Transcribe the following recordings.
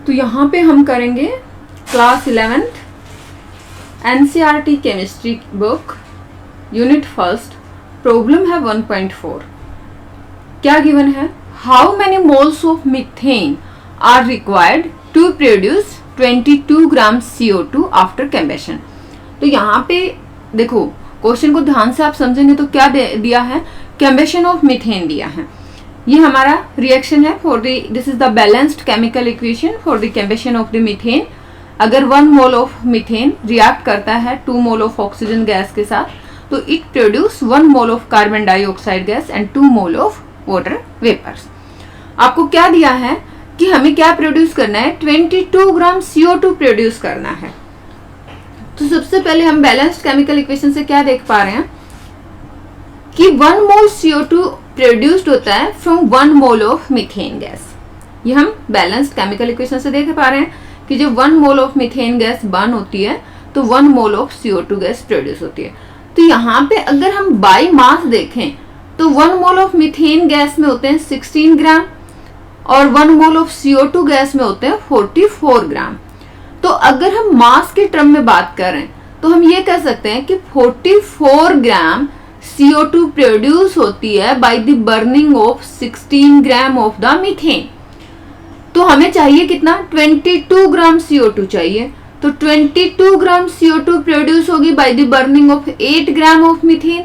तो यहाँ पे हम करेंगे class 11th NCERT chemistry book unit first, problem है 1.4। क्या गिवन है? How many moles of methane are required to produce 22 gram CO2 after combustion. तो यहाँ पे देखो, क्वेश्चन को ध्यान से आप समझेंगे तो क्या दिया है? कम्बशन ऑफ मीथेन दिया है। ये हमारा रिएक्शन है for the, this is the balanced chemical equation for the combustion of the methane. अगर 1 मोल ऑफ मीथेन रिएक्ट करता है 2 मोल ऑफ ऑक्सीजन गैस के साथ, तो it produce 1 mole of carbon dioxide gas and 2 mole of water vapours. आपको क्या दिया है कि हमें क्या प्रोड्यूस करना है? 22 ग्राम CO2 प्रोड्यूस करना है। तो सबसे पहले हम बैलेंस्ड केमिकल इक्वेशन से क्या देख पा रहे हैं कि 1 मोल CO2 प्रोड्यूस्ड होता है from 1 mole of methane gas. ये हम बैलेंस्ड केमिकल इक्वेशन से देख पा रहे हैं कि जब 1 mole of methane gas burn होती है तो 1 mole of CO2 gas produce होती है। तो यहाँ पे अगर हम बाय मास देखें तो 1 मोल ऑफ मीथेन गैस में होते हैं 16 ग्राम और 1 मोल ऑफ CO2 गैस में होते हैं 44 ग्राम। तो अगर हम मास के टर्म में बात करें तो हम ये कह सकते हैं कि 44 ग्राम CO2 प्रोड्यूस होती है by the burning of 16 gram of the methane. तो हमें चाहिए कितना? 22 ग्राम CO2 चाहिए। तो 22 ग्राम CO2 प्रोड्यूस होगी by the burning of 8 gram of methane.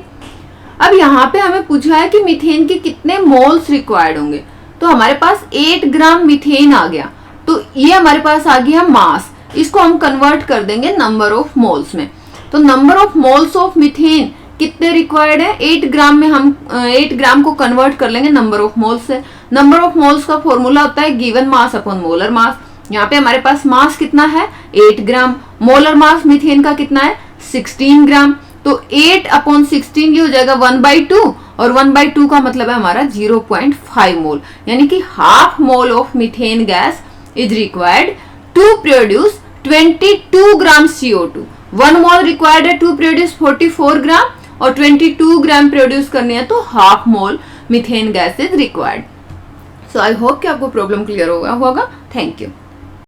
अब यहाँ पे हमें पूछा है कि मीथेन के कितने मोल्स रिक्वायर्ड होंगे। तो हमारे पास 8 ग्राम मीथेन आ गया, तो ये हमारे पास आ गया मास। इसको हम कन्वर्ट कर देंगे नंबर ऑफ मोल्स में। तो number of moles of methane कितने रिक्वायर्ड है? 8 ग्राम में हम 8 ग्राम को कन्वर्ट कर लेंगे नंबर ऑफ मोल्स से। नंबर ऑफ मोल्स का फॉर्मूला होता है given mass upon molar mass. यहाँ पे हमारे पास मास कितना है? 8 ग्राम। मोलर मास मीथेन का कितना है? 16 ग्राम। तो 8 अपॉन 16 ये हो जाएगा 1/2, और 1/2 का मतलब है हमारा 0.5 मोल, यानी कि half mole of methane gas is required to produce 22 gram CO2। 1 mole required है टू प्रोड्यूस 44 ग्राम और 22 ग्राम प्रोड्यूस करनी है तो half mole methane gas is required. So I hope कि आपको प्रॉब्लम क्लियर होगा। Thank you.